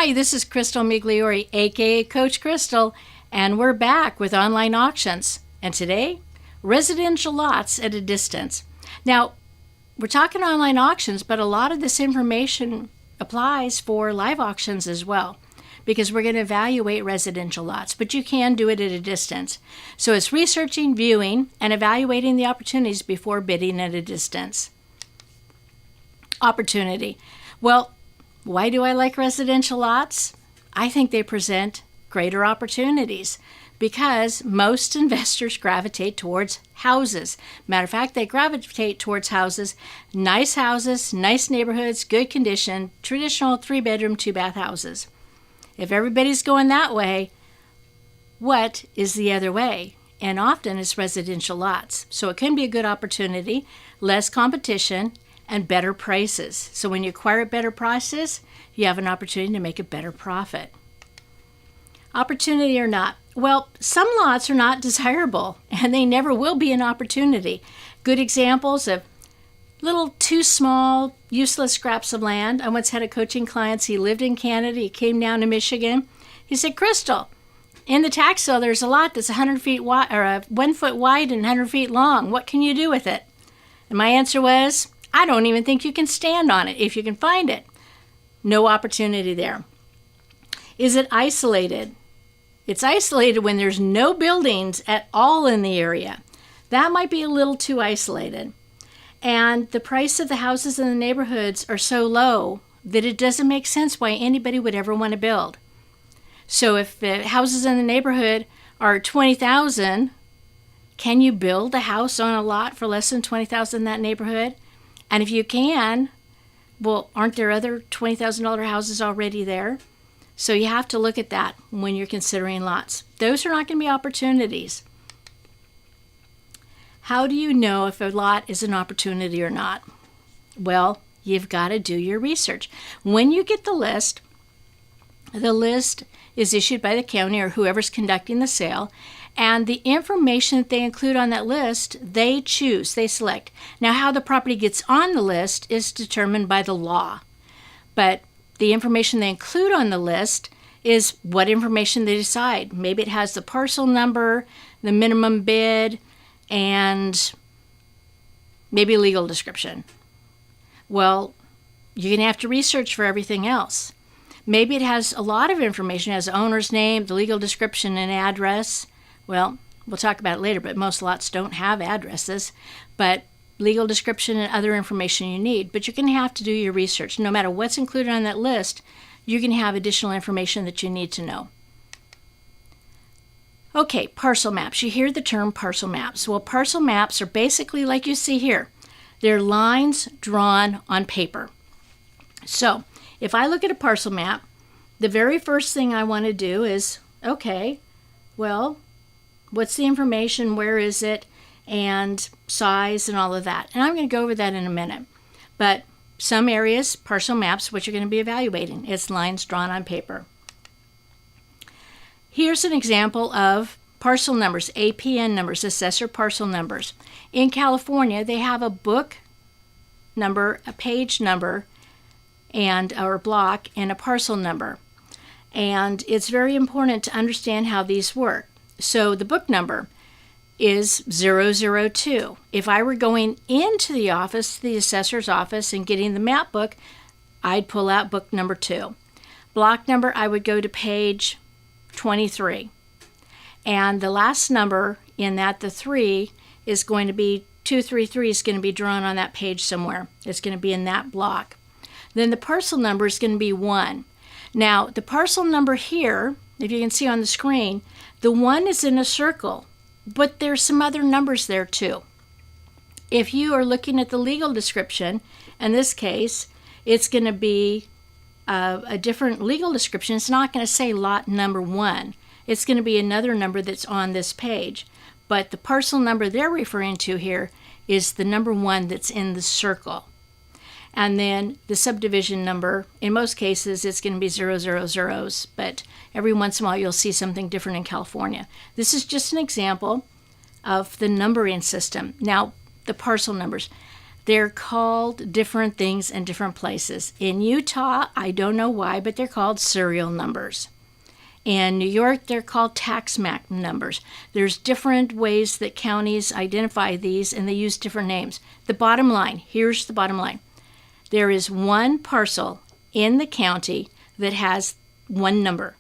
Hi, this is Crystal Migliori, aka Coach Crystal, and we're back with online auctions. And today, residential lots at a distance. Now, we're talking online auctions, but a lot of this information applies for live auctions as well, because we're going to evaluate residential lots, but you can do it at a distance. So it's researching, viewing, and evaluating the opportunities before bidding at a distance. Opportunity. Well, why do I like residential lots? I think they present greater opportunities because most investors gravitate towards houses. Matter of fact, they gravitate towards houses, nice neighborhoods, good condition, traditional 3-bedroom, 2-bath houses. If everybody's going that way, what is the other way? And often it's residential lots. So it can be a good opportunity, less competition, and better prices. So when you acquire at better prices, you have an opportunity to make a better profit. Opportunity or not? Well, some lots are not desirable, and they never will be an opportunity. Good examples of little too small, useless scraps of land. I once had a coaching client. He lived in Canada. He came down to Michigan. He said, Crystal, in the tax sale, there's a lot that's 100 feet wide, or 1 foot wide and 100 feet long. What can you do with it? And my answer was, I don't even think you can stand on it if you can find it. No opportunity there. Is it isolated? It's isolated when there's no buildings at all in the area. That might be a little too isolated. And the price of the houses in the neighborhoods are so low that it doesn't make sense why anybody would ever want to build. So if the houses in the neighborhood are $20,000, can you build a house on a lot for less than $20,000 in that neighborhood? And if you can, well, aren't there other $20,000 houses already there? So you have to look at that when you're considering lots. Those are not going to be opportunities. How do you know if a lot is an opportunity or not? Well, you've got to do your research. When you get the list is issued by the county or whoever's conducting the sale, and the information that they include on that list, they select. Now, how the property gets on the list is determined by the law. But the information they include on the list is what information they decide. Maybe it has the parcel number, the minimum bid, and maybe a legal description. Well, you're going to have to research for everything else. Maybe it has a lot of information. It has the owner's name, the legal description, and address. Well, we'll talk about it later, but most lots don't have addresses, but legal description and other information you need. But you're going to have to do your research. No matter what's included on that list, you're going to have additional information that you need to know. Okay, parcel maps. You hear the term parcel maps. Well, parcel maps are basically like you see here. They're lines drawn on paper. So if I look at a parcel map, the very first thing I want to do is, okay, well, what's the information, where is it, and size and all of that. And I'm going to go over that in a minute. But some areas, parcel maps, what you're going to be evaluating, it's lines drawn on paper. Here's an example of parcel numbers, APN numbers, assessor parcel numbers. In California, they have a book number, a page number, or block, and a parcel number. And it's very important to understand how these work. So the book number is 002. If I were going into the office, the assessor's office, and getting the map book, I'd pull out book number 2. Block number, I would go to page 23. And the last number in that, the 3, is going to be 233 is going to be drawn on that page somewhere. It's going to be in that block. Then the parcel number is going to be 1. Now, the parcel number here, if you can see on the screen, the 1 is in a circle, but there's some other numbers there too. If you are looking at the legal description, in this case, it's going to be a different legal description. It's not going to say lot number 1. It's going to be another number that's on this page. But the parcel number they're referring to here is the number 1 that's in the circle. And then the subdivision number, in most cases, it's going to be 000s, but every once in a while you'll see something different in California. This is just an example of the numbering system. Now, the parcel numbers. They're called different things in different places. In Utah, I don't know why, but they're called serial numbers. In New York, they're called tax map numbers. There's different ways that counties identify these, and they use different names. The bottom line, here's the bottom line. There is one parcel in the county that has one number.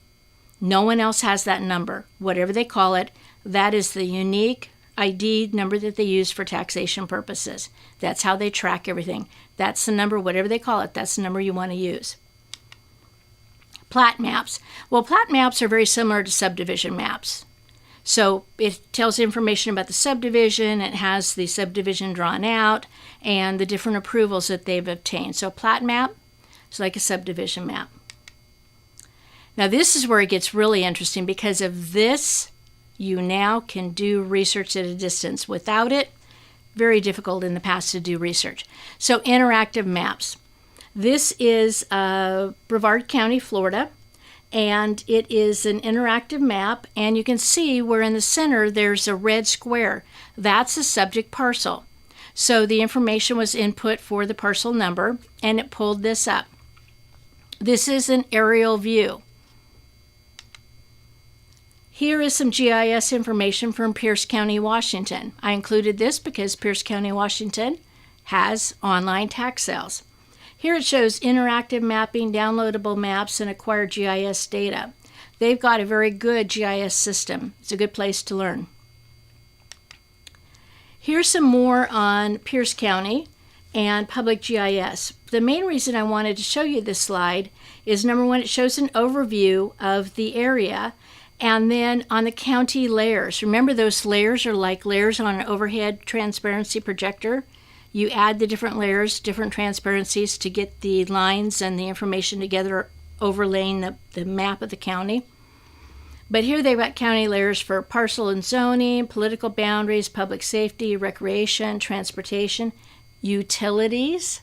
No one else has that number. Whatever they call it, that is the unique ID number that they use for taxation purposes. That's how they track everything. That's the number, whatever they call it, that's the number you want to use. Plat maps. Well, plat maps are very similar to subdivision maps. So it tells information about the subdivision, it has the subdivision drawn out, and the different approvals that they've obtained. So plat map is like a subdivision map. Now this is where it gets really interesting, because of this, you now can do research at a distance. Without it, very difficult in the past to do research. So interactive maps. This is Brevard County, Florida, and it is an interactive map, and you can see where in the center there's a red square. That's a subject parcel. So the information was input for the parcel number, and it pulled this up. This is an aerial view. Here is some GIS information from Pierce County, Washington. I included this because Pierce County, Washington has online tax sales. Here it shows interactive mapping, downloadable maps, and acquired GIS data. They've got a very good GIS system. It's a good place to learn. Here's some more on Pierce County and public GIS. The main reason I wanted to show you this slide is, number one, it shows an overview of the area. And then on the county layers, remember those layers are like layers on an overhead transparency projector. You add the different layers, different transparencies to get the lines and the information together, overlaying the map of the county. But here they've got county layers for parcel and zoning, political boundaries, public safety, recreation, transportation, utilities.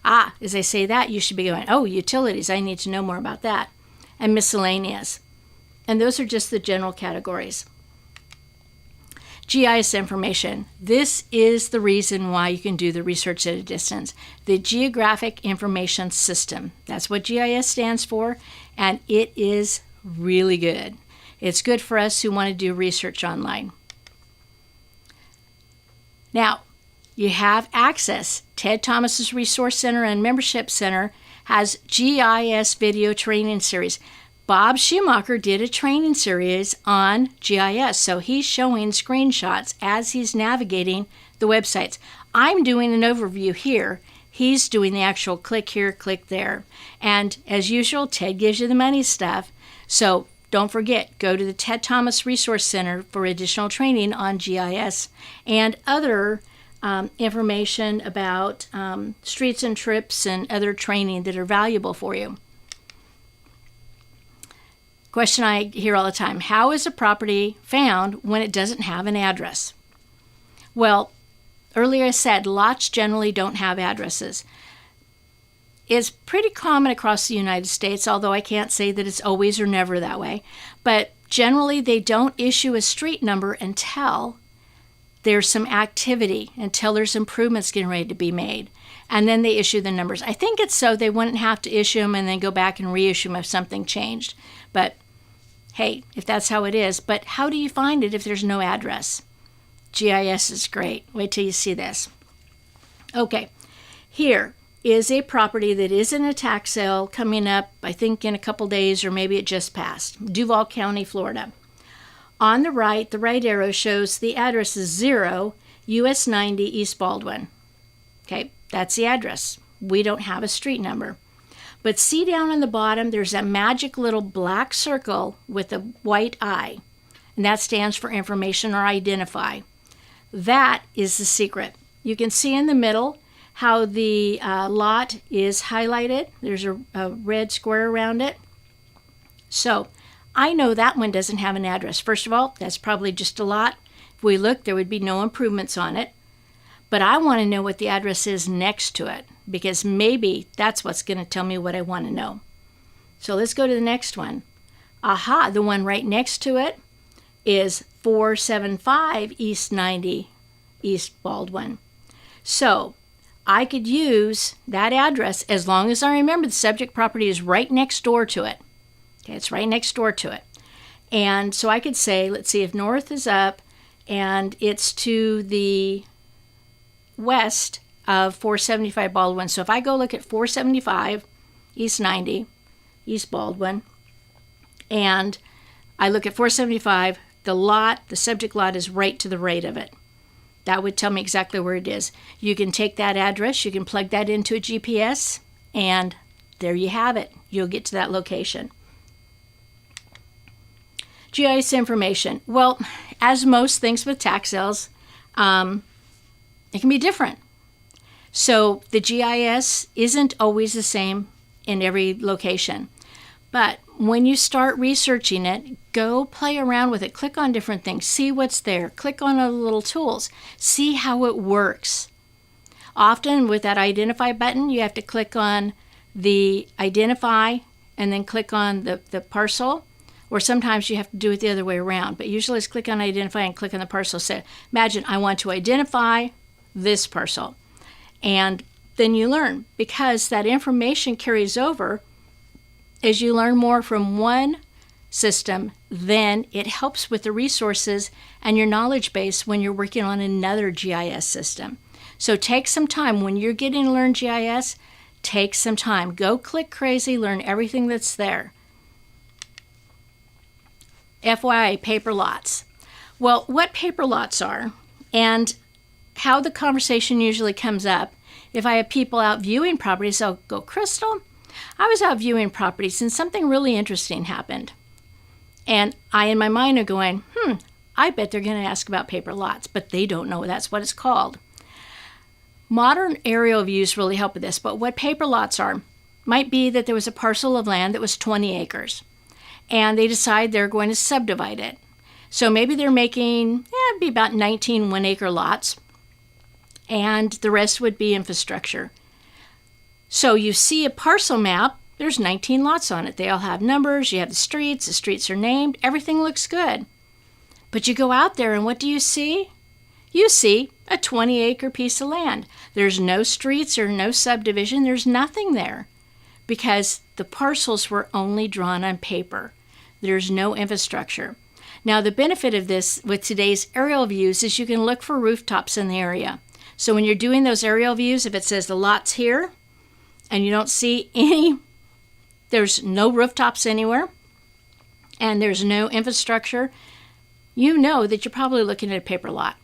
As I say that, you should be going, oh, utilities, I need to know more about that. And miscellaneous. And those are just the general categories. GIS information. This is the reason why you can do the research at a distance. The Geographic Information System. That's what GIS stands for, and it is really good. It's good for us who want to do research online. Now, you have access. Ted Thomas's Resource Center and Membership Center has GIS video training series. Bob Schumacher did a training series on GIS, so he's showing screenshots as he's navigating the websites. I'm doing an overview here. He's doing the actual click here, click there. And as usual, Ted gives you the money stuff. So don't forget, go to the Ted Thomas Resource Center for additional training on GIS and other information about streets and trips and other training that are valuable for you. Question I hear all the time, how is a property found when it doesn't have an address? Well, earlier I said lots generally don't have addresses. It's pretty common across the United States, although I can't say that it's always or never that way. But generally they don't issue a street number until there's some activity, until there's improvements getting ready to be made. And then they issue the numbers. I think it's so they wouldn't have to issue them and then go back and reissue them if something changed. But hey, if that's how it is. But how do you find it if there's no address? GIS is great. Wait till you see this. Okay, here is a property that is in a tax sale coming up, I think in a couple days, or maybe it just passed. Duval County, Florida. On the right arrow shows the address is 0 US 90 East Baldwin. Okay, that's the address. We don't have a street number. But see down on the bottom, there's a magic little black circle with a white eye, and that stands for information or identify. That is the secret. You can see in the middle how the lot is highlighted. There's a red square around it. So I know that one doesn't have an address. First of all, that's probably just a lot. If we look, there would be no improvements on it. But I want to know what the address is next to it, because maybe that's what's going to tell me what I want to know. So let's go to the next one. Aha, the one right next to it is 475 East 90 East Baldwin. So I could use that address as long as I remember the subject property is right next door to it. Okay, it's right next door to it. And so I could say, let's see, if north is up and it's to the west of 475 Baldwin. So if I go look at 475 East 90, East Baldwin, and I look at 475, the subject lot is right to the right of it. That would tell me exactly where it is. You can take that address, you can plug that into a GPS, and there you have it. You'll get to that location. GIS information. Well, as most things with tax sales, it can be different. So the GIS isn't always the same in every location. But when you start researching it, go play around with it. Click on different things. See what's there. Click on the little tools. See how it works. Often with that identify button, you have to click on the identify and then click on the parcel. Or sometimes you have to do it the other way around. But usually it's click on identify and click on the parcel. So imagine I want to identify this parcel. And then you learn, because that information carries over. As you learn more from one system, then it helps with the resources and your knowledge base when you're working on another GIS system. So take some time. When you're getting to learn GIS, take some time. Go click crazy, learn everything that's there. FYI, paper lots. Well, what paper lots are and how the conversation usually comes up. If I have people out viewing properties, they'll go, Crystal, I was out viewing properties and something really interesting happened. And I, in my mind, are going, I bet they're going to ask about paper lots, but they don't know that's what it's called. Modern aerial views really help with this, but what paper lots are might be that there was a parcel of land that was 20 acres, and they decide they're going to subdivide it. So maybe they're making, it'd be about 19 one-acre lots, and the rest would be infrastructure. So you see a parcel map, there's 19 lots on it. They all have numbers, you have the streets are named, everything looks good. But you go out there and what do you see? You see a 20-acre piece of land. There's no streets or no subdivision, there's nothing there because the parcels were only drawn on paper. There's no infrastructure. Now the benefit of this with today's aerial views is you can look for rooftops in the area. So when you're doing those aerial views, if it says the lot's here and you don't see any, there's no rooftops anywhere and there's no infrastructure, you know that you're probably looking at a paper lot.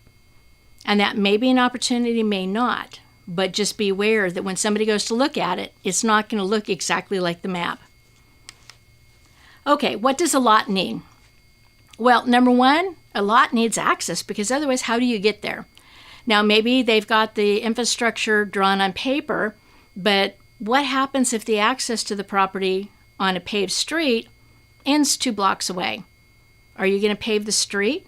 And that may be an opportunity, may not. But just be aware that when somebody goes to look at it, it's not going to look exactly like the map. Okay, what does a lot need? Well, number one, a lot needs access because otherwise how do you get there? Now maybe they've got the infrastructure drawn on paper, but what happens if the access to the property on a paved street ends 2 blocks away? Are you going to pave the street?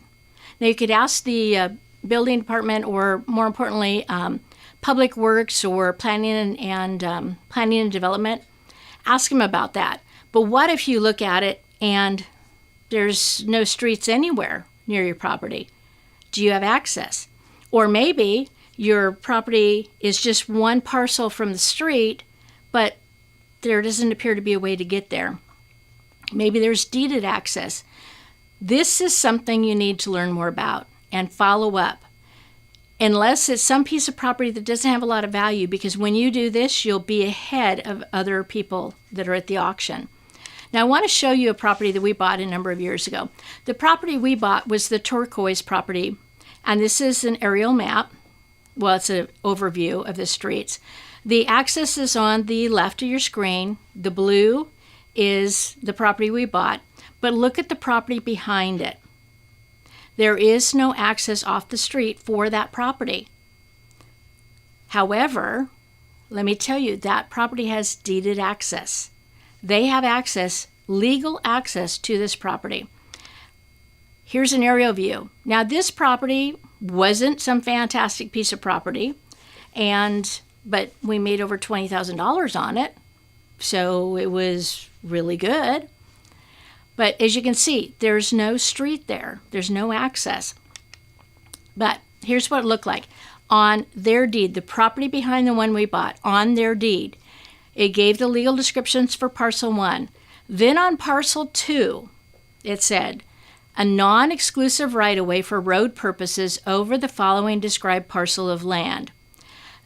Now you could ask the building department or more importantly public works or planning and development. Ask them about that. But what if you look at it and there's no streets anywhere near your property? Do you have access? Or maybe your property is just one parcel from the street, but there doesn't appear to be a way to get there. Maybe there's deeded access. This is something you need to learn more about and follow up. Unless it's some piece of property that doesn't have a lot of value, because when you do this, you'll be ahead of other people that are at the auction. Now, I want to show you a property that we bought a number of years ago. The property we bought was the turquoise property, and this is an aerial map. Well, it's an overview of the streets. The access is on the left of your screen. The blue is the property we bought, but look at the property behind it. There is no access off the street for that property. However, let me tell you, that property has deeded access. They have access, legal access to this property. Here's an aerial view. Now, this property wasn't some fantastic piece of property, but we made over $20,000 on it, so it was really good. But as you can see, there's no street there. There's no access. But here's what it looked like. on their deed, the property behind the one we bought, on their deed. It gave the legal descriptions for parcel 1. Then on parcel 2, it said, a non-exclusive right-of-way for road purposes over the following described parcel of land.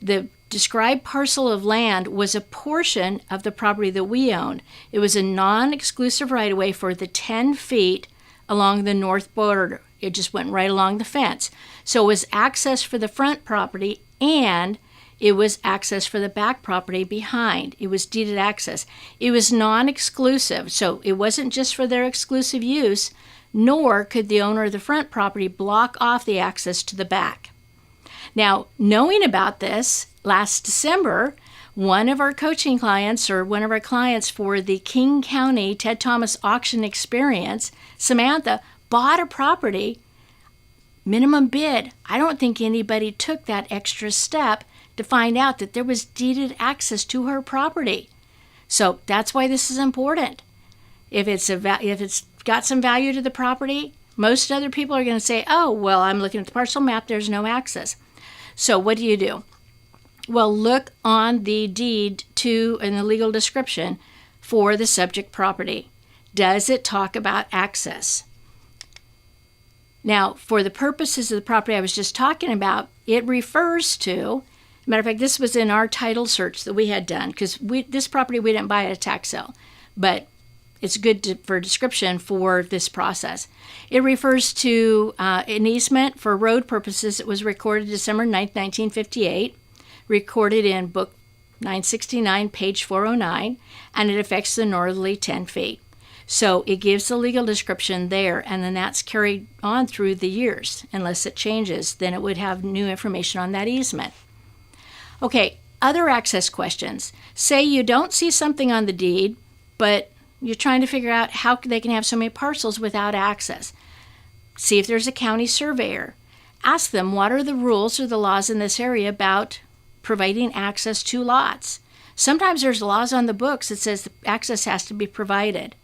The described parcel of land was a portion of the property that we owned. It was a non-exclusive right-of-way for the 10 feet along the north border. It just went right along the fence. So it was access for the front property and it was access for the back property behind. It was deeded access. It was non-exclusive, so it wasn't just for their exclusive use, nor could the owner of the front property block off the access to the back. Now, knowing about this, last December, one of our coaching clients or one of our clients for the King County Ted Thomas auction experience, Samantha, bought a property, minimum bid. I don't think anybody took that extra step to find out that there was deeded access to her property. So that's why this is important. If it's got some value to the property, most other people are going to say, oh, well, I'm looking at the parcel map, there's no access. So what do? Well, look on the deed to and the legal description for the subject property. Does it talk about access? Now, for the purposes of the property I was just talking about, it refers to, matter of fact, this was in our title search that we had done, because this property we didn't buy at a tax sale, but it's good for description for this process. It refers to an easement for road purposes. It was recorded December 9th, 1958, recorded in Book 969, page 409, and it affects the northerly 10 feet. So it gives the legal description there, and then that's carried on through the years. Unless it changes, then it would have new information on that easement. Okay, other access questions. Say you don't see something on the deed, but you're trying to figure out how they can have so many parcels without access. See if there's a county surveyor. Ask them what are the rules or the laws in this area about providing access to lots. Sometimes there's laws on the books that says access has to be provided.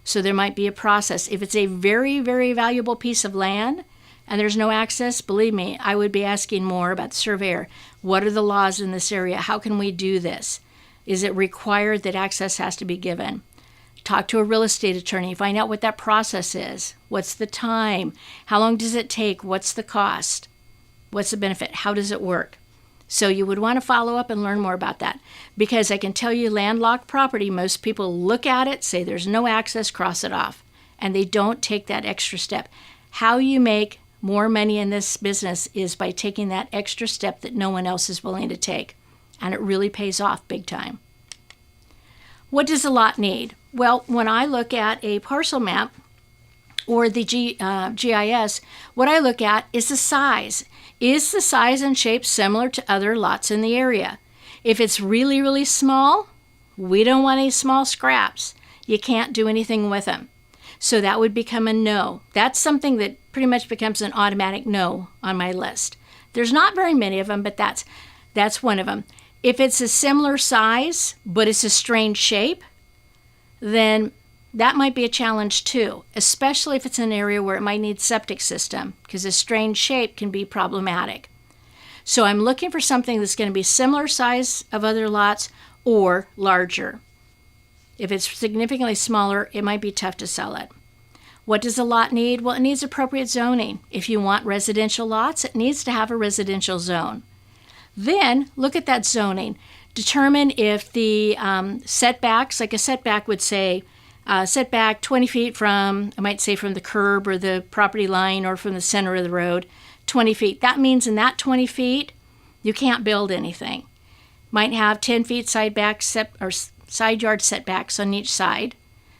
So there might be a process. If it's a very, very valuable piece of land and there's no access, believe me, I would be asking more about the surveyor. What are the laws in this area? How can we do this? Is it required that access has to be given? Talk to a real estate attorney. Find out what that process is. What's the time? How long does it take? What's the cost? What's the benefit? How does it work? So you would want to follow up and learn more about that. Because I can tell you landlocked property, most people look at it, say there's no access, cross it off. And they don't take that extra step. How you make more money in this business is by taking that extra step that no one else is willing to take. And it really pays off big time. What does a lot need? Well, when I look at a parcel map or the GIS, what I look at is the size. Is the size and shape similar to other lots in the area? If it's really, really small, we don't want any small scraps. You can't do anything with them. So that would become a no. That's something that pretty much becomes an automatic no on my list. There's not very many of them, but that's one of them. If it's a similar size, but it's a strange shape, then that might be a challenge too, especially if it's an area where it might need septic system, because a strange shape can be problematic. So I'm looking for something that's going to be similar size of other lots or larger. If it's significantly smaller, it might be tough to sell it. What does a lot need? Well, it needs appropriate zoning. If you want residential lots, it needs to have a residential zone. Then look at that zoning. Determine if the setbacks, like a setback would say, setback 20 feet from, I might say from the curb or the property line or from the center of the road, 20 feet. That means in that 20 feet, you can't build anything. Might have 10 feet side yard setbacks on each side.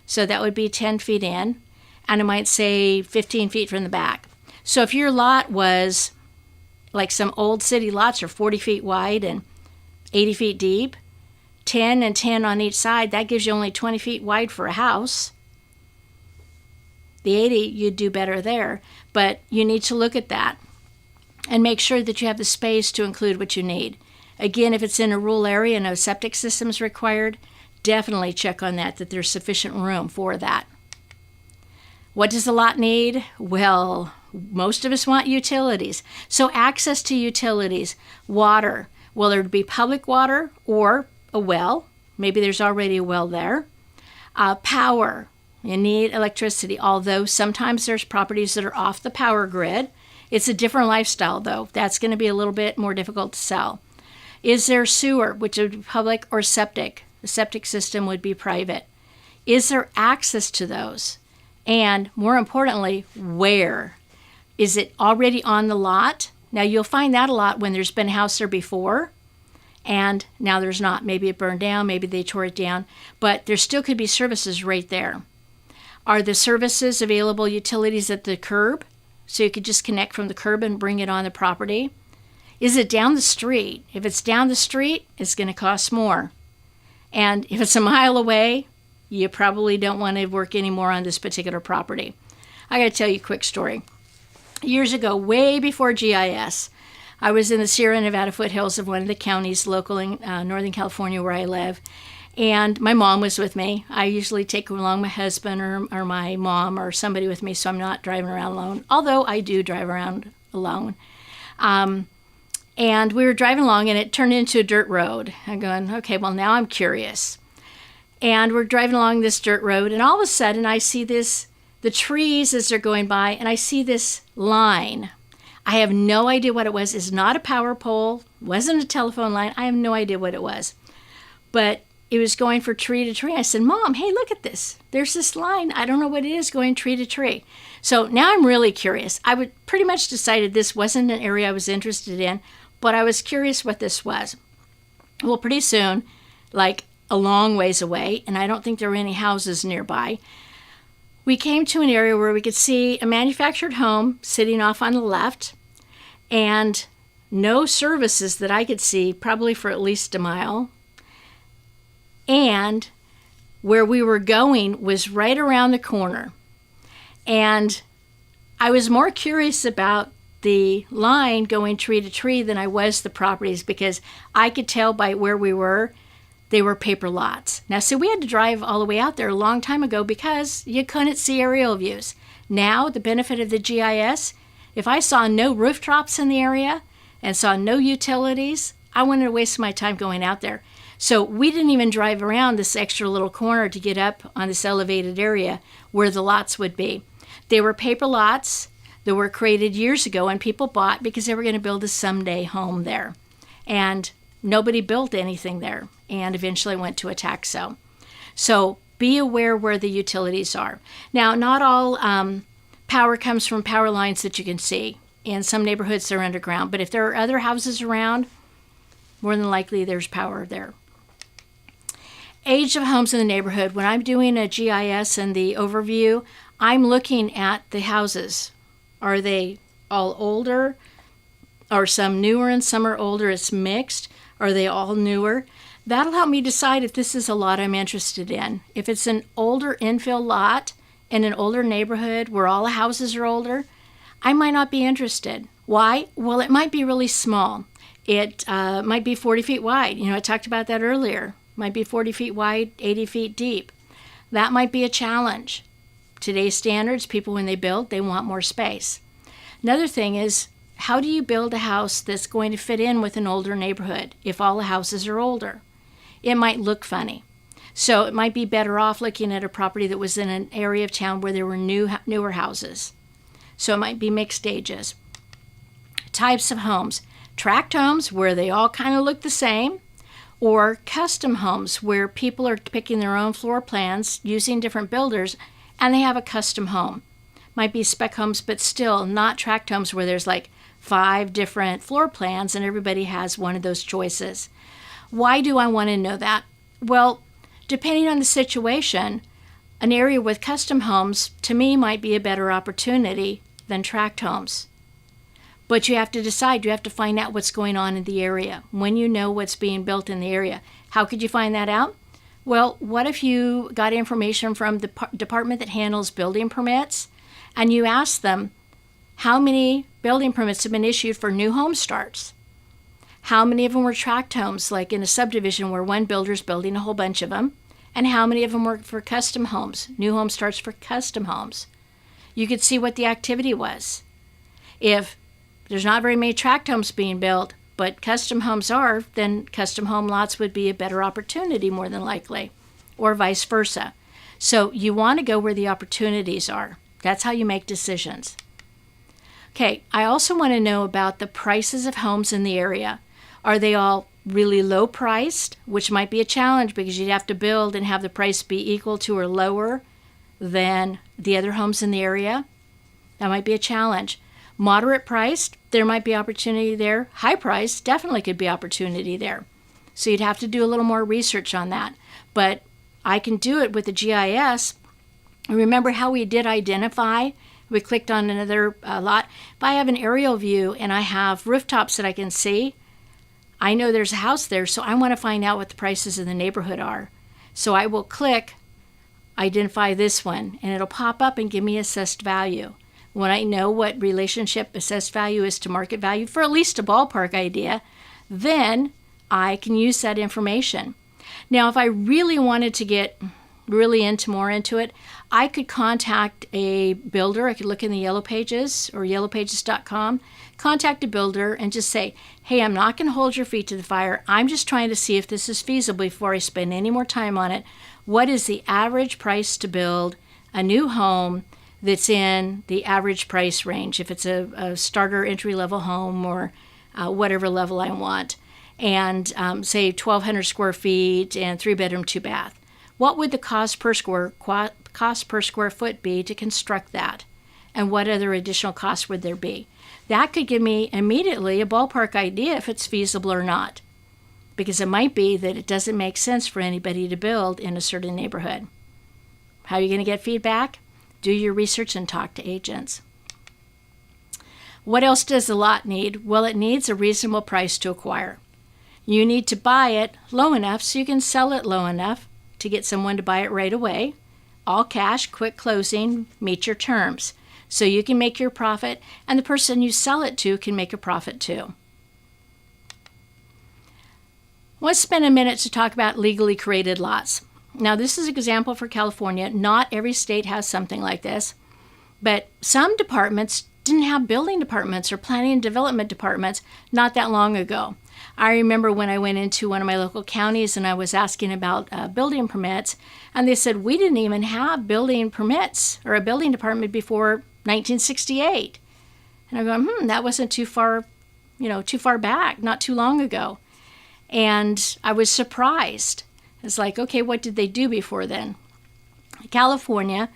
So that would be 10 feet in. And it might say 15 feet from the back. So if your lot was, like some old city lots are 40 feet wide and 80 feet deep, 10 and 10 on each side, that gives you only 20 feet wide for a house. The 80, you'd do better there. But you need to look at that and make sure that you have the space to include what you need. Again, if it's in a rural area and no septic system is required, definitely check on that there's sufficient room for that. What does a lot need? Well, Most of us want utilities. So access to utilities, water, whether it be public water or a well. Maybe there's already a well there. Power, you need electricity, although sometimes there's properties that are off the power grid. It's a different lifestyle, though. That's going to be a little bit more difficult to sell. Is there sewer, which would be public, or septic? The septic system would be private. Is there access to those? And more importantly, where? Is it already on the lot? Now, you'll find that a lot when there's been a house there before, and now there's not. Maybe it burned down, maybe they tore it down, but there still could be services right there. Are the services available utilities at the curb? So you could just connect from the curb and bring it on the property. Is it down the street? If it's down the street, it's going to cost more. And if it's a mile away, you probably don't want to work anymore on this particular property. I got to tell you a quick story. Years ago, way before GIS, I was in the Sierra Nevada foothills of one of the counties local in Northern California where I live. And my mom was with me. I usually take along my husband or my mom or somebody with me, so I'm not driving around alone, although I do drive around alone. And we were driving along, and it turned into a dirt road. I'm going, okay, well, now I'm curious. And we're driving along this dirt road, and all of a sudden I see the trees as they're going by, and I see this line. I have no idea what it was. It's not a power pole, wasn't a telephone line. I have no idea what it was. But it was going from tree to tree. I said, Mom, hey, look at this. There's this line. I don't know what it is going tree to tree. So now I'm really curious. I would pretty much decided this wasn't an area I was interested in, but I was curious what this was. Well, pretty soon, like a long ways away, and I don't think there were any houses nearby, we came to an area where we could see a manufactured home sitting off on the left and no services that I could see, probably for at least a mile. And where we were going was right around the corner. And I was more curious about the line going tree to tree than I was the properties, because I could tell by where we were, they were paper lots. Now, so we had to drive all the way out there a long time ago because you couldn't see aerial views. Now, the benefit of the GIS, if I saw no rooftops in the area and saw no utilities, I wouldn't have wasted my time going out there. So we didn't even drive around this extra little corner to get up on this elevated area where the lots would be. They were paper lots that were created years ago, and people bought because they were going to build a someday home there. And nobody built anything there, and eventually went to a tax sale. So be aware where the utilities are. Now, not all power comes from power lines that you can see. In some neighborhoods, they're underground. But if there are other houses around, more than likely there's power there. Age of homes in the neighborhood. When I'm doing a GIS and the overview, I'm looking at the houses. Are they all older? Are some newer and some are older? It's mixed. Are they all newer? That'll help me decide if this is a lot I'm interested in. If it's an older infill lot in an older neighborhood where all the houses are older, I might not be interested. Why? Well, it might be really small. It might be 40 feet wide. I talked about that earlier. Might be 40 feet wide, 80 feet deep. That might be a challenge. Today's standards, people, when they build, they want more space. Another thing is, how do you build a house that's going to fit in with an older neighborhood if all the houses are older? It might look funny. So it might be better off looking at a property that was in an area of town where there were newer houses. So it might be mixed ages. Types of homes. Tract homes, where they all kind of look the same, or custom homes where people are picking their own floor plans using different builders and they have a custom home. Might be spec homes, but still not tract homes where there's like 5 different floor plans and everybody has one of those choices. Why do I want to know that? Well, depending on the situation, an area with custom homes to me might be a better opportunity than tract homes. But you have to decide, you have to find out what's going on in the area. When you know what's being built in the area, how could you find that out? Well, what if you got information from the department that handles building permits, and you asked them how many building permits have been issued for new home starts? How many of them were tract homes, like in a subdivision where one builder's building a whole bunch of them? And how many of them were for custom homes, new home starts for custom homes? You could see what the activity was. If there's not very many tract homes being built, but custom homes are, then custom home lots would be a better opportunity more than likely, or vice versa. So you want to go where the opportunities are. That's how you make decisions. Okay, I also want to know about the prices of homes in the area. Are they all really low priced, which might be a challenge because you'd have to build and have the price be equal to or lower than the other homes in the area? That might be a challenge. Moderate priced, there might be opportunity there. High priced, definitely could be opportunity there. So you'd have to do a little more research on that. But I can do it with the GIS. Remember how we did identify? We clicked on another lot. If I have an aerial view and I have rooftops that I can see, I know there's a house there, so I want to find out what the prices in the neighborhood are. So I will click identify this one, and it'll pop up and give me assessed value. When I know what relationship assessed value is to market value, for at least a ballpark idea, then I can use that information. Now, if I really wanted to get really more into it, I could contact a builder. I could look in the Yellow Pages or yellowpages.com, contact a builder and just say, hey, I'm not going to hold your feet to the fire. I'm just trying to see if this is feasible before I spend any more time on it. What is the average price to build a new home that's in the average price range, if it's a starter entry-level home or whatever level I want, and say 1,200 square feet and 3-bedroom, 2-bath. What would the cost per square foot be to construct that? And what other additional costs would there be? That could give me immediately a ballpark idea if it's feasible or not, because it might be that it doesn't make sense for anybody to build in a certain neighborhood. How are you going to get feedback? Do your research and talk to agents. What else does a lot need? Well, it needs a reasonable price to acquire. You need to buy it low enough so you can sell it low enough to get someone to buy it right away. All cash, quick closing, meet your terms. So you can make your profit, and the person you sell it to can make a profit too. Let's spend a minute to talk about legally created lots. Now, this is an example for California. Not every state has something like this, but some departments didn't have building departments or planning and development departments not that long ago. I remember when I went into one of my local counties and I was asking about building permits, and they said, we didn't even have building permits or a building department before 1968. And I'm going, that wasn't too far back, not too long ago. And I was surprised. It's like, okay, what did they do before then? California,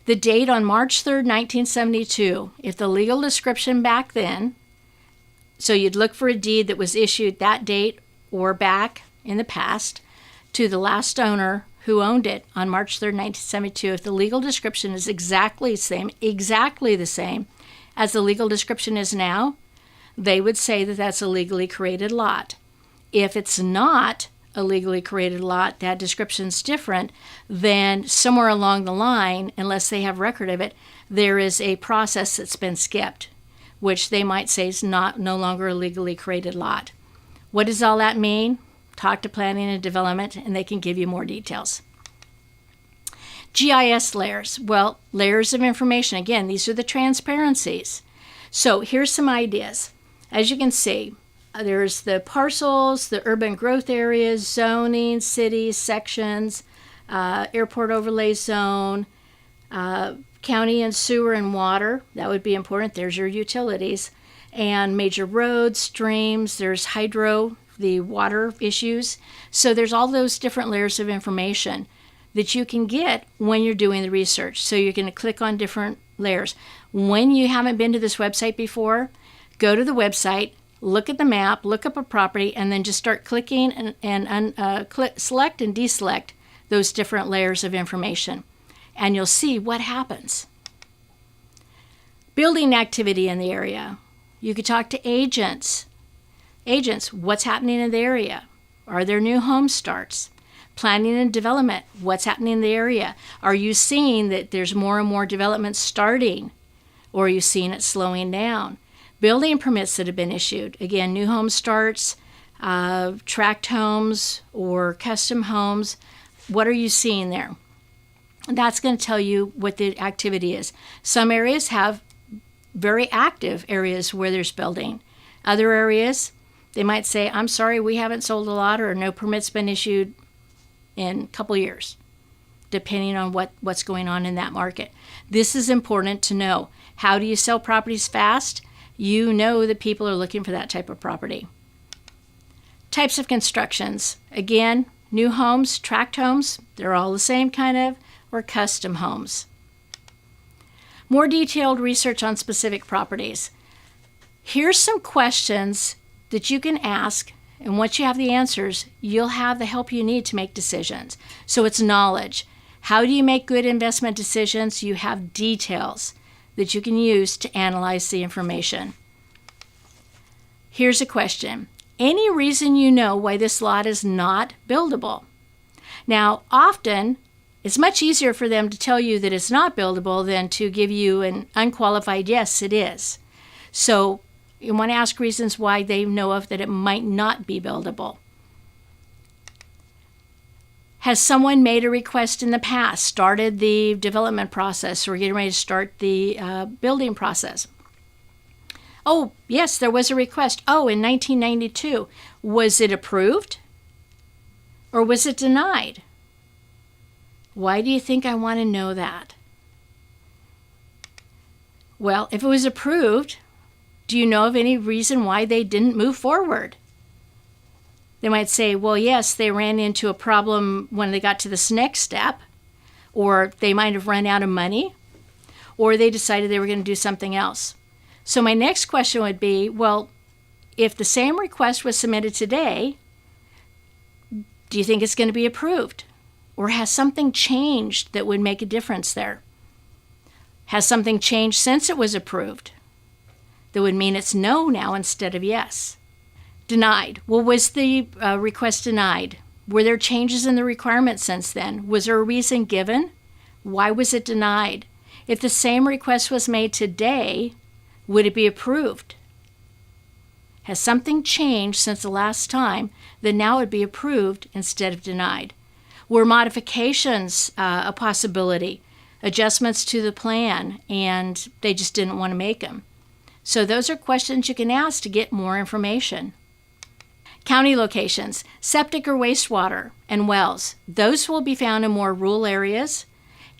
the date on March 3rd, 1972, if the legal description back then, so you'd look for a deed that was issued that date or back in the past to the last owner who owned it on March 3rd, 1972, if the legal description is exactly the same as the legal description is now, they would say that that's a legally created lot. If it's not a legally created lot, that description's different, then somewhere along the line, unless they have record of it, there is a process that's been skipped, which they might say is no longer a legally created lot. What does all that mean? Talk to planning and development, and they can give you more details. GIS layers. Well, layers of information. Again, these are the transparencies. So here's some ideas. As you can see, there's the parcels, the urban growth areas, zoning, cities, sections, airport overlay zone, county and sewer and water. That would be important. There's your utilities. And major roads, streams, there's hydro, the water issues. So there's all those different layers of information that you can get when you're doing the research. So you're going to click on different layers. When you haven't been to this website before, go to the website, look at the map, look up a property, and then just start clicking and select and deselect those different layers of information. And you'll see what happens. Building activity in the area. You could talk to agents. Agents, what's happening in the area? Are there new home starts? Planning and development, what's happening in the area? Are you seeing that there's more and more development starting? Or are you seeing it slowing down? Building permits that have been issued. Again, new home starts, tract homes or custom homes. What are you seeing there? That's going to tell you what the activity is. Some areas have very active areas where there's building. Other areas, they might say, I'm sorry, we haven't sold a lot, or no permit's been issued in a couple years, depending on what's going on in that market. This is important to know. How do you sell properties fast? You know that people are looking for that type of property. Types of constructions. Again, new homes, tract homes, they're all the same kind of, or custom homes. More detailed research on specific properties. Here's some questions that you can ask, and once you have the answers, you'll have the help you need to make decisions. So it's knowledge. How do you make good investment decisions? You have details that you can use to analyze the information. Here's a question. Any reason you know why this lot is not buildable? Now, often, it's much easier for them to tell you that it's not buildable than to give you an unqualified yes, it is. So you want to ask reasons why they know of that it might not be buildable. Has someone made a request in the past, started the development process, or getting ready to start the building process? Oh, yes, there was a request. Oh, in 1992. Was it approved? Or was it denied? Why do you think I want to know that? Well, if it was approved, do you know of any reason why they didn't move forward? They might say, well, yes, they ran into a problem when they got to this next step, or they might have run out of money, or they decided they were going to do something else. So my next question would be, well, if the same request was submitted today, do you think it's going to be approved? Or has something changed that would make a difference there? Has something changed since it was approved that would mean it's no now instead of yes? Denied. Well, was the request denied? Were there changes in the requirements since then? Was there a reason given? Why was it denied? If the same request was made today, would it be approved? Has something changed since the last time that now would be approved instead of denied? Were modifications a possibility? Adjustments to the plan, and they just didn't want to make them? So those are questions you can ask to get more information. County locations, septic or wastewater, and wells. Those will be found in more rural areas,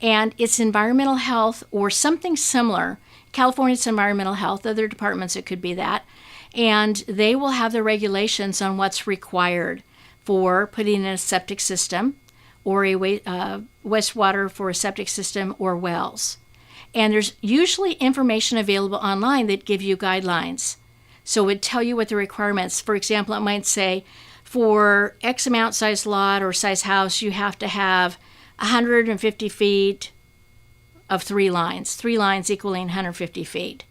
and it's environmental health or something similar. California's environmental health, other departments it could be that, and they will have the regulations on what's required for putting in a septic system or a wastewater for a septic system or wells. And there's usually information available online that give you guidelines. So it would tell you what the requirements, for example, it might say for X amount size lot or size house, you have to have 150 feet of 3 lines equaling 150 feet.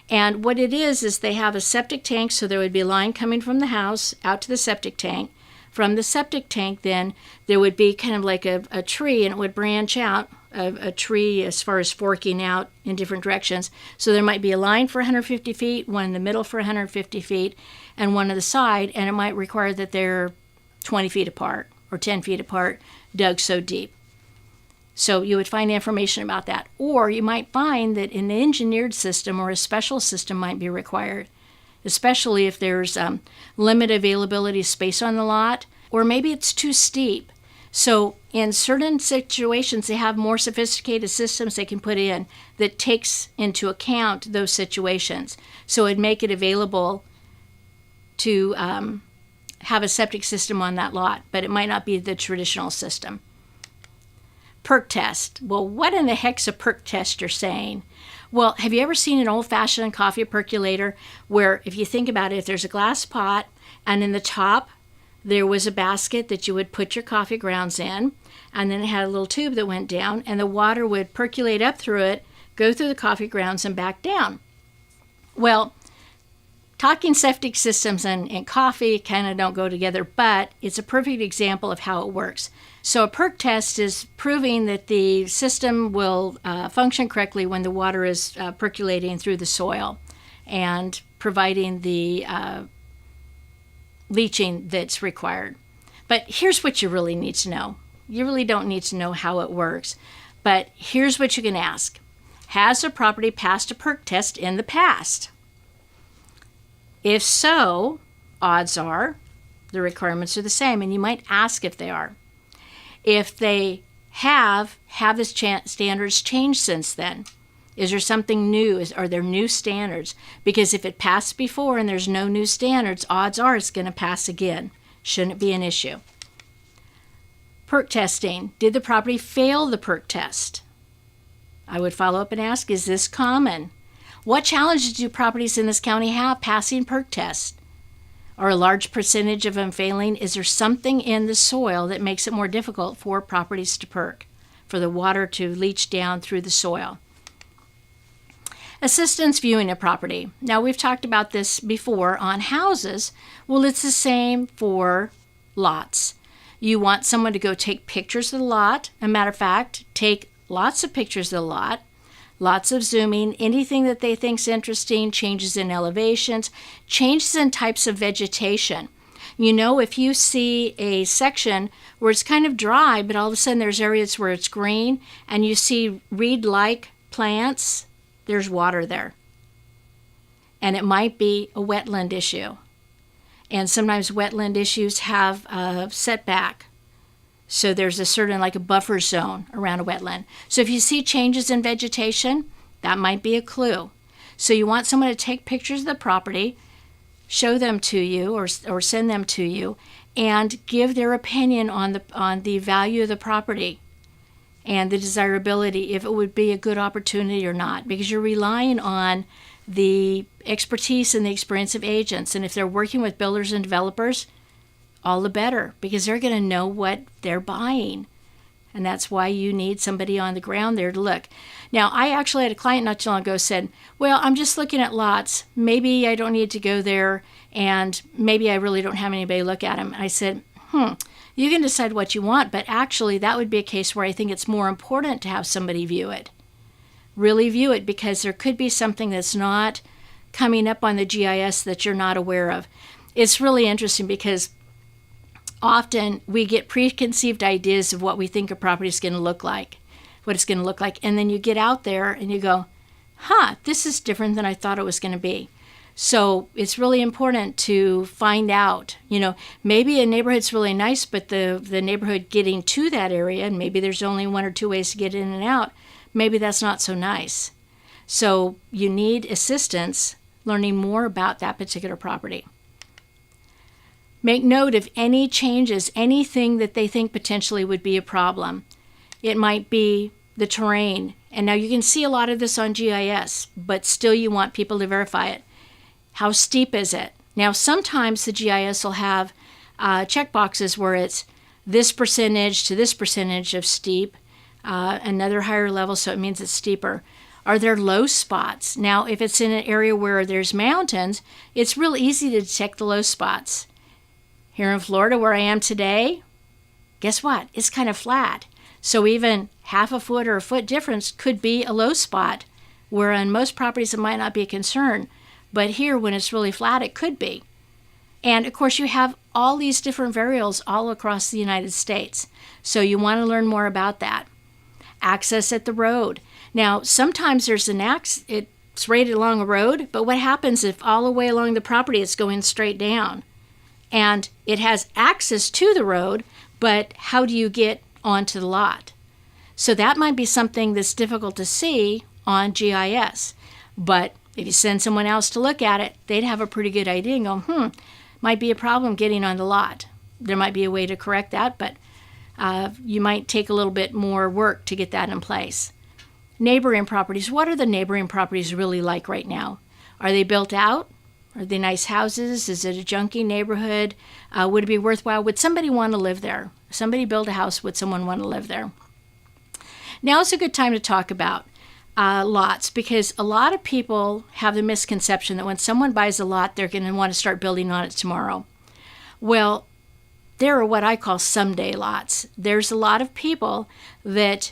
And what it is they have a septic tank, so there would be a line coming from the house out to the septic tank. From the septic tank, then, there would be kind of like a tree, and it would branch out, a tree as far as forking out in different directions. So there might be a line for 150 feet, one in the middle for 150 feet, and one on the side, and it might require that they're 20 feet apart or 10 feet apart, dug so deep. So you would find information about that. Or you might find that an engineered system or a special system might be required, especially if there's limited availability of space on the lot, or maybe it's too steep. So in certain situations, they have more sophisticated systems they can put in that takes into account those situations. So it'd make it available to have a septic system on that lot, but it might not be the traditional system. Perk test. Well, what in the heck's a perk test you're saying? Well, have you ever seen an old-fashioned coffee percolator where, if you think about it, if there's a glass pot and in the top there was a basket that you would put your coffee grounds in, and then it had a little tube that went down, and the water would percolate up through it, go through the coffee grounds, and back down. Well, talking septic systems and coffee kind of don't go together, but it's a perfect example of how it works. So a perk test is proving that the system will function correctly when the water is percolating through the soil and providing the leaching that's required. But here's what you really need to know. You really don't need to know how it works, but here's what you can ask. Has the property passed a perk test in the past? If so, odds are the requirements are the same, and you might ask if they are. If they have the standards changed since then? Is there something new? Are there new standards? Because if it passed before and there's no new standards, odds are it's going to pass again. Shouldn't be an issue. Perk testing. Did the property fail the perk test? I would follow up and ask, is this common? What challenges do properties in this county have passing perk tests? Are a large percentage of them failing? Is there something in the soil that makes it more difficult for properties to perk, for the water to leach down through the soil? Assistance viewing a property. Now, we've talked about this before on houses. Well, it's the same for lots. You want someone to go take pictures of the lot. As a matter of fact, take lots of pictures of the lot, lots of zooming, anything that they think's interesting, changes in elevations, changes in types of vegetation. You know, if you see a section where it's kind of dry, but all of a sudden there's areas where it's green, and you see reed-like plants, there's water there. And it might be a wetland issue. And sometimes wetland issues have a setback. So there's a certain, like a buffer zone around a wetland. So if you see changes in vegetation, that might be a clue. So you want someone to take pictures of the property, show them to you or send them to you, and give their opinion on the value of the property and the desirability, if it would be a good opportunity or not, because you're relying on the expertise and the experience of agents. And if they're working with builders and developers, all the better, because they're going to know what they're buying. And that's why you need somebody on the ground there to look. Now, I actually had a client not too long ago said, well, I'm just looking at lots. Maybe I don't need to go there, and maybe I really don't have anybody look at them. I said, you can decide what you want, but actually that would be a case where I think it's more important to have somebody view it. Really view it, because there could be something that's not coming up on the GIS that you're not aware of. It's really interesting because often we get preconceived ideas of what we think a property is going to look like, what it's going to look like, and then you get out there and you go, this is different than I thought it was going to be. So it's really important to find out, maybe a neighborhood's really nice, but the neighborhood getting to that area, and maybe there's only one or two ways to get in and out, maybe that's not so nice. So you need assistance learning more about that particular property. Make note of any changes, anything that they think potentially would be a problem. It might be the terrain. And now you can see a lot of this on GIS, but still you want people to verify it. How steep is it? Now, sometimes the GIS will have check boxes where it's this percentage to this percentage of steep, another higher level, so it means it's steeper. Are there low spots? Now, if it's in an area where there's mountains, it's real easy to detect the low spots. Here in Florida, where I am today, guess what? It's kind of flat. So even half a foot or a foot difference could be a low spot, where on most properties it might not be a concern. But here, when it's really flat, it could be. And of course, you have all these different variables all across the United States. So you want to learn more about that. Access at the road. Now, sometimes there's it's rated along a road, but what happens if all the way along the property it's going straight down? And it has access to the road, but how do you get onto the lot? So that might be something that's difficult to see on GIS. But if you send someone else to look at it, they'd have a pretty good idea and go, might be a problem getting on the lot. There might be a way to correct that, but you might take a little bit more work to get that in place. Neighboring properties. What are the neighboring properties really like right now? Are they built out? Are they nice houses? Is it a junky neighborhood? Would it be worthwhile? Would somebody want to live there? Somebody build a house, would someone want to live there? Now is a good time to talk about lots, because a lot of people have the misconception that when someone buys a lot, they're going to want to start building on it tomorrow. Well, there are what I call someday lots. There's a lot of people that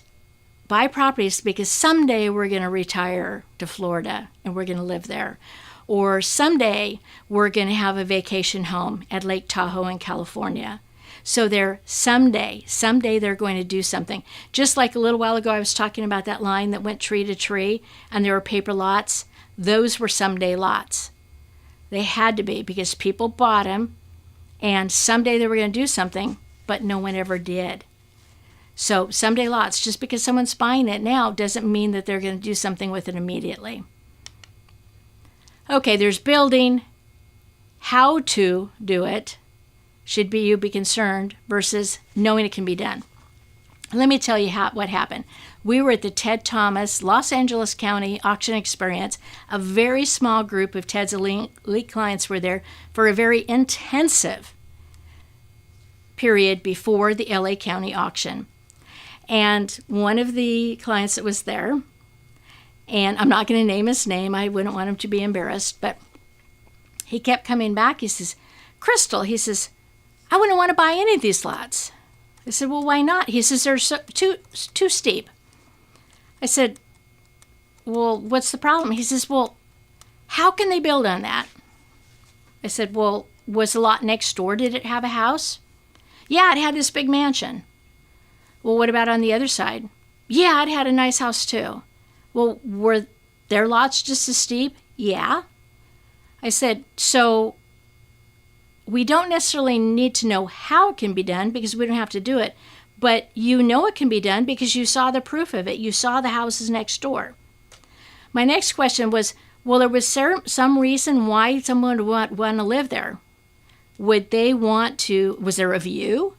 buy properties because someday we're going to retire to Florida and we're going to live there. Or someday we're going to have a vacation home at Lake Tahoe in California. So they're someday they're going to do something. Just like a little while ago, I was talking about that line that went tree to tree and there were paper lots. Those were someday lots. They had to be because people bought them and someday they were going to do something, but no one ever did. So someday lots, just because someone's buying it now doesn't mean that they're going to do something with it immediately. Okay, there's building. How to do it should be you be concerned versus knowing it can be done. Let me tell you what happened. We were at the Ted Thomas Los Angeles County Auction Experience. A very small group of Ted's elite clients were there for a very intensive period before the LA County auction. And one of the clients that was there, and I'm not going to name his name, I wouldn't want him to be embarrassed, but he kept coming back. He says, Crystal, he says, I wouldn't want to buy any of these lots. I said, well, why not? He says, they're too steep. I said, well, what's the problem? He says, well, how can they build on that? I said, well, was the lot next door, did it have a house? Yeah, it had this big mansion. Well, what about on the other side? Yeah, it had a nice house too. Well, were their lots just as steep? Yeah. I said, so we don't necessarily need to know how it can be done because we don't have to do it, but you know it can be done because you saw the proof of it. You saw the houses next door. My next question was, well, there was some reason why someone would want to live there. Would they want to, was there a view?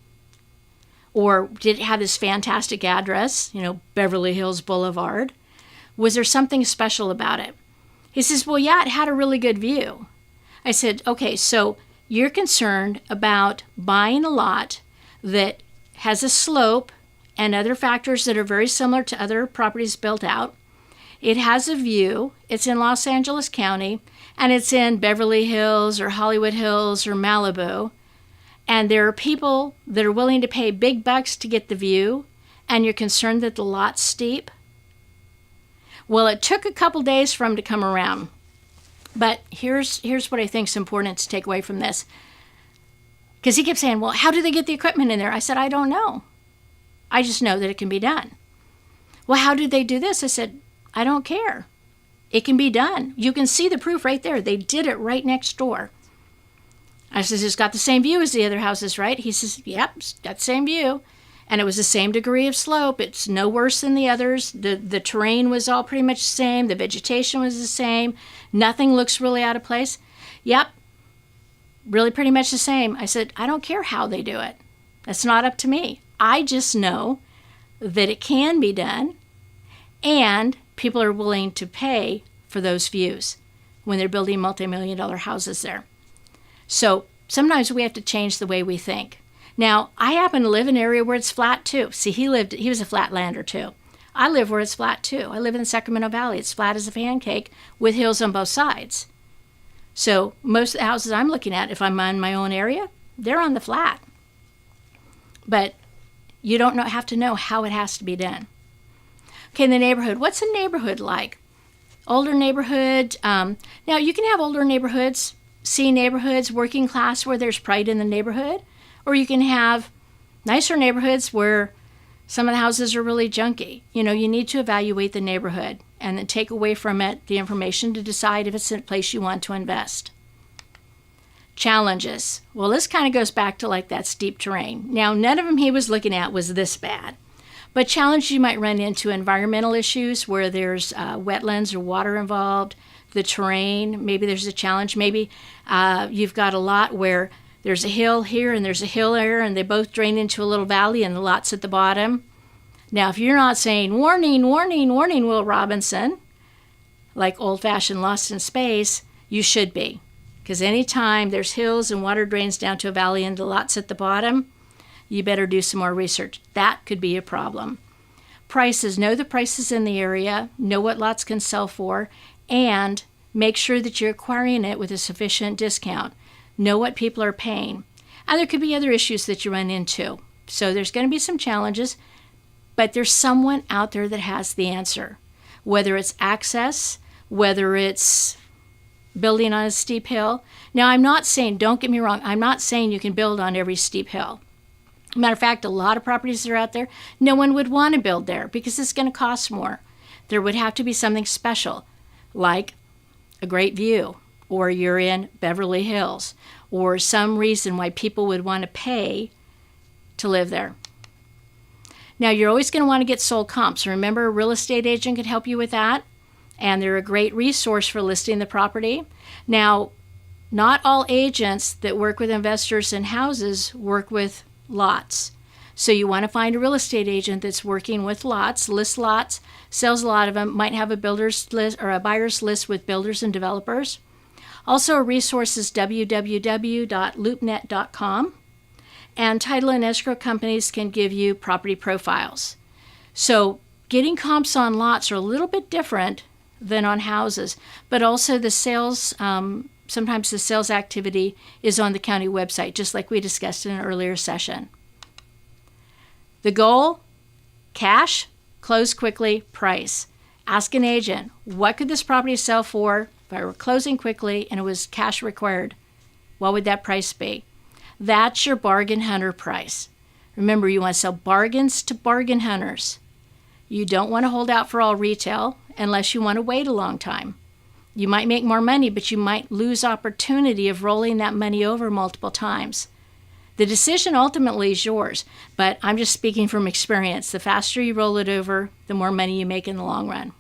Or did it have this fantastic address, Beverly Hills Boulevard? Was there something special about it? He says, well, yeah, it had a really good view. I said, okay, so you're concerned about buying a lot that has a slope and other factors that are very similar to other properties built out. It has a view. It's in Los Angeles County, and it's in Beverly Hills or Hollywood Hills or Malibu. And there are people that are willing to pay big bucks to get the view, and you're concerned that the lot's steep? Well, it took a couple days for him to come around. But here's what I think is important to take away from this. Because he kept saying, well, how do they get the equipment in there? I said, I don't know. I just know that it can be done. Well, how did they do this? I said, I don't care. It can be done. You can see the proof right there. They did it right next door. I says, it's got the same view as the other houses, right? He says, yep, it's got the same view. And it was the same degree of slope. It's no worse than the others. The terrain was all pretty much the same. The vegetation was the same. Nothing looks really out of place. Yep, really pretty much the same. I said, I don't care how they do it. That's not up to me. I just know that it can be done and people are willing to pay for those views when they're building multi-million-dollar houses there. So sometimes we have to change the way we think. Now, I happen to live in an area where it's flat too. See, he was a flatlander too. I live where it's flat too. I live in the Sacramento Valley. It's flat as a pancake with hills on both sides. So most of the houses I'm looking at, if I'm in my own area, they're on the flat. But you don't have to know how it has to be done. Okay, in the neighborhood. What's a neighborhood like? Older neighborhood. Now, you can have older neighborhoods, C neighborhoods, working class, where there's pride in the neighborhood. Or you can have nicer neighborhoods where some of the houses are really junky. You need to evaluate the neighborhood and then take away from it the information to decide if it's a place you want to invest. Challenges. Well, this kind of goes back to like that steep terrain. Now, none of them he was looking at was this bad. But challenges you might run into environmental issues where there's wetlands or water involved, the terrain, maybe there's a challenge. Maybe you've got a lot where there's a hill here and there's a hill there and they both drain into a little valley and the lot's at the bottom. Now, if you're not saying, warning, warning, warning, Will Robinson, like old-fashioned Lost in Space, you should be. Because anytime there's hills and water drains down to a valley and the lot's at the bottom, you better do some more research. That could be a problem. Prices. Know the prices in the area, know what lots can sell for, and make sure that you're acquiring it with a sufficient discount. Know what people are paying. And there could be other issues that you run into. So there's going to be some challenges, but there's someone out there that has the answer. Whether it's access, whether it's building on a steep hill. Now, I'm not saying, don't get me wrong, I'm not saying you can build on every steep hill. Matter of fact, a lot of properties that are out there, no one would want to build there because it's going to cost more. There would have to be something special, like a great view, or you're in Beverly Hills, or some reason why people would want to pay to live there. Now, you're always going to want to get sold comps. Remember, a real estate agent could help you with that, and they're a great resource for listing the property. Now, not all agents that work with investors in houses work with lots. So you want to find a real estate agent that's working with lots, lists lots, sells a lot of them, might have a builder's list or a buyer's list with builders and developers. Also, a resource is www.loopnet.com. And title and escrow companies can give you property profiles. So getting comps on lots are a little bit different than on houses, but also the sales, sometimes the sales activity is on the county website, just like we discussed in an earlier session. The goal, cash, close quickly, price. Ask an agent, what could this property sell for if I were closing quickly and it was cash required? What would that price be? That's your bargain hunter price. Remember, you want to sell bargains to bargain hunters. You don't want to hold out for all retail unless you want to wait a long time. You might make more money, but you might lose opportunity of rolling that money over multiple times. The decision ultimately is yours, but I'm just speaking from experience. The faster you roll it over, the more money you make in the long run.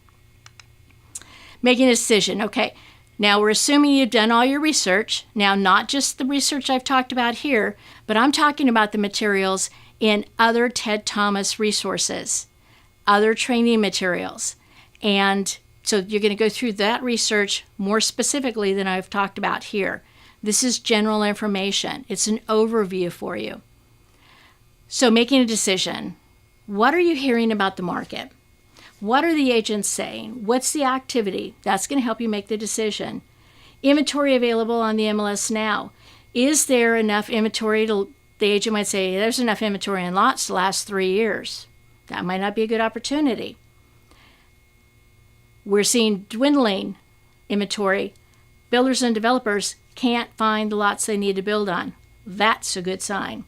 Making a decision. Okay, now we're assuming you've done all your research. Now, not just the research I've talked about here, but I'm talking about the materials in other Ted Thomas resources, other training materials. And so you're going to go through that research more specifically than I've talked about here. This is general information. It's an overview for you. So making a decision. What are you hearing about the market? What are the agents saying? What's the activity? That's going to help you make the decision. Inventory available on the MLS now. Is there enough inventory to, the agent might say, there's enough inventory in lots to last 3 years. That might not be a good opportunity. We're seeing dwindling inventory. Builders and developers can't find the lots they need to build on. That's a good sign.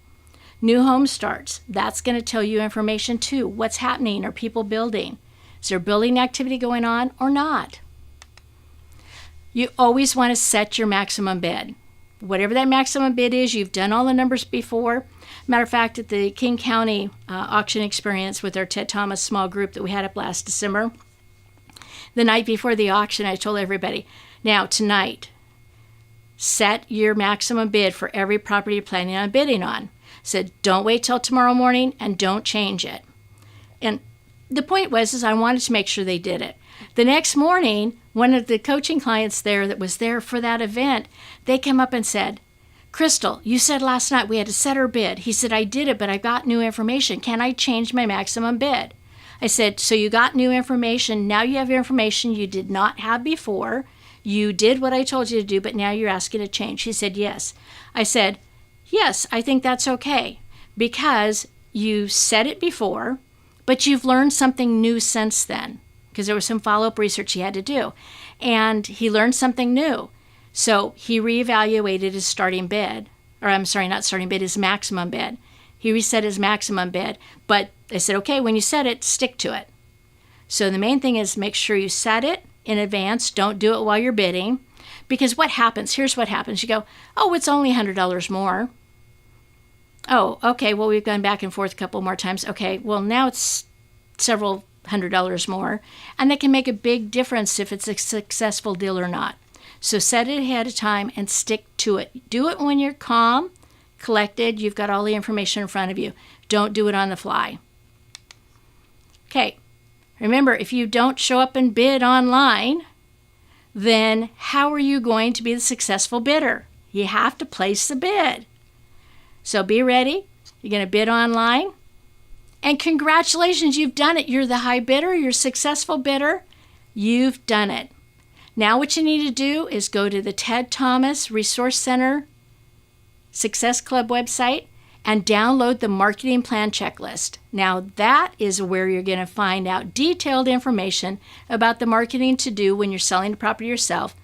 New home starts. That's going to tell you information too. What's happening? Are people building? Is there building activity going on or not? You always want to set your maximum bid. Whatever that maximum bid is, you've done all the numbers before. Matter of fact, at the King County auction experience with our Ted Thomas small group that we had up last December, the night before the auction, I told everybody, now tonight, set your maximum bid for every property you're planning on bidding on. Said, don't wait till tomorrow morning and don't change it. And the point was I wanted to make sure they did it. The next morning, one of the coaching clients there that was there for that event, they came up and said, Crystal, you said last night we had to set our bid. He said, I did it, but I got new information. Can I change my maximum bid? I said, so you got new information. Now you have information you did not have before. You did what I told you to do, but now you're asking to change. He said, yes. I said, yes, I think that's okay because you said it before, but you've learned something new since then because there was some follow-up research he had to do. And he learned something new. So he reevaluated his starting bid, or I'm sorry, not starting bid, his maximum bid. He reset his maximum bid, but I said, okay, when you set it, stick to it. So the main thing is make sure you set it in advance. Don't do it while you're bidding. Because what happens, here's what happens. You go, oh, it's only $100 more. Oh, okay, well, we've gone back and forth a couple more times. Okay, well, now it's several $100 more. And that can make a big difference if it's a successful deal or not. So set it ahead of time and stick to it. Do it when you're calm, collected, you've got all the information in front of you. Don't do it on the fly. Okay, remember, if you don't show up and bid online, then how are you going to be the successful bidder? You have to place the bid. So be ready. You're going to bid online. And congratulations, you've done it. You're the high bidder. You're a successful bidder. You've done it. Now what you need to do is go to the Ted Thomas Resource Center Success Club website and download the marketing plan checklist. Now that is where you're going to find out detailed information about the marketing to do when you're selling the property yourself.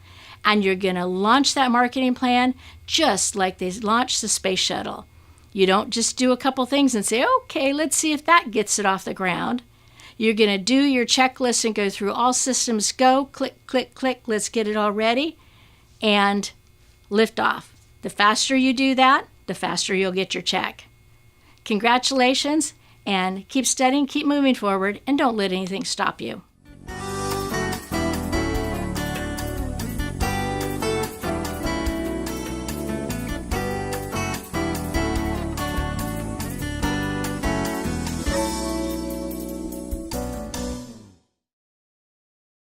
And you're going to launch that marketing plan just like they launched the space shuttle. You don't just do a couple things and say, okay, let's see if that gets it off the ground. You're going to do your checklist and go through all systems go, click, click, click, let's get it all ready, and lift off. The faster you do that, the faster you'll get your check. Congratulations, and keep studying, keep moving forward, and don't let anything stop you.